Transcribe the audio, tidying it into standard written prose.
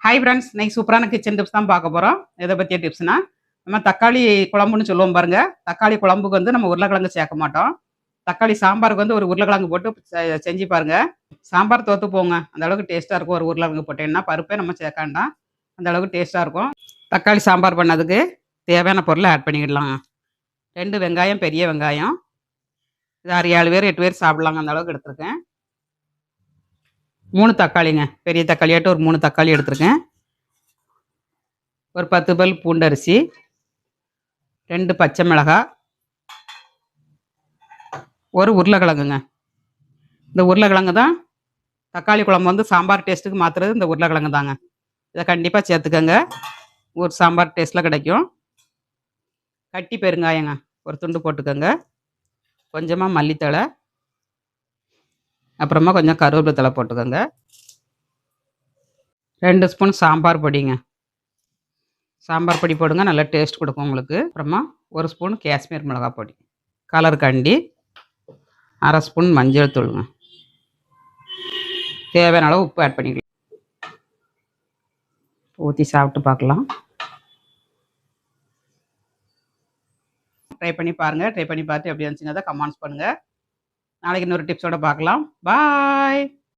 Hi friends, இன்னைக்கு சூப்பரான kitchen tips தான் பார்க்க போகிறோம். எதை பற்றிய டிப்ஸ்னா, நம்ம தக்காளி குழம்புன்னு சொல்லுவோம் பாருங்க. தக்காளி குழம்புக்கு வந்து நம்ம உருளைக்கிழங்கு சேர்க்க மாட்டோம். தக்காளி சாம்பாருக்கு வந்து ஒரு உருளைக்கிழங்கு போட்டு செஞ்சு பாருங்க. சாம்பார் தோத்து போங்க, அந்த அளவுக்கு டேஸ்ட்டாக இருக்கும். ஒரு உருளைக்கிழங்கு போட்டேன்னா பருப்பே நம்ம சேர்க்க வேண்டாம், அந்த அளவுக்கு டேஸ்ட்டாக இருக்கும். தக்காளி சாம்பார் பண்ணதுக்கு தேவையான பொருளை ஆட் பண்ணிக்கிடலாம். 2 வெங்காயம், பெரிய வெங்காயம். இது 7 பேர் 8 பேர் சாப்பிட்லாங்க, அந்த அளவுக்கு எடுத்திருக்கேன். 3 தக்காளிங்க, பெரிய தக்காளியாட்டு ஒரு 3 தக்காளி எடுத்திருக்கேன். ஒரு 10 பல் பூண்டரிசி, 2 பச்சை மிளகாய், ஒரு உருளைக்கிழங்குங்க. இந்த உருளைக்கிழங்கு தான் தக்காளி குழம்பு வந்து சாம்பார் டேஸ்ட்டுக்கு மாற்றுறது இந்த உருளைக்கிழங்கு தாங்க. இதை கண்டிப்பாக சேர்த்துக்கங்க, ஒரு சாம்பார் டேஸ்ட்டில் கிடைக்கும். கட்டி பெருங்காயங்க ஒரு துண்டு போட்டுக்கோங்க. கொஞ்சமாக மல்லித்தழை, அப்புறமா கொஞ்சம் கருவேப்பிலை தழை போட்டுக்கோங்க. 2 ஸ்பூன் சாம்பார் பொடிங்க. சாம்பார் பொடி போடுங்க, நல்லா டேஸ்ட் கொடுக்கும் உங்களுக்கு. அப்புறமா 1 ஸ்பூன் காஷ்மீர் மிளகாய் பொடி, கலர் கண்டி, 1/2 ஸ்பூன் மஞ்சள் தூளுங்க. தேவையான அளவு உப்பு ஆட் பண்ணிக்கலாம். ஊற்றி சாப்பிட்டு பார்க்கலாம். ட்ரை பண்ணி பாருங்கள். ட்ரை பண்ணி பார்த்து எப்படி இருந்துச்சுங்க அதை கமெண்ட்ஸ் பண்ணுங்கள். நாளைக்கு இன்னொரு டிப்ஸோட பார்க்கலாம். பாய்.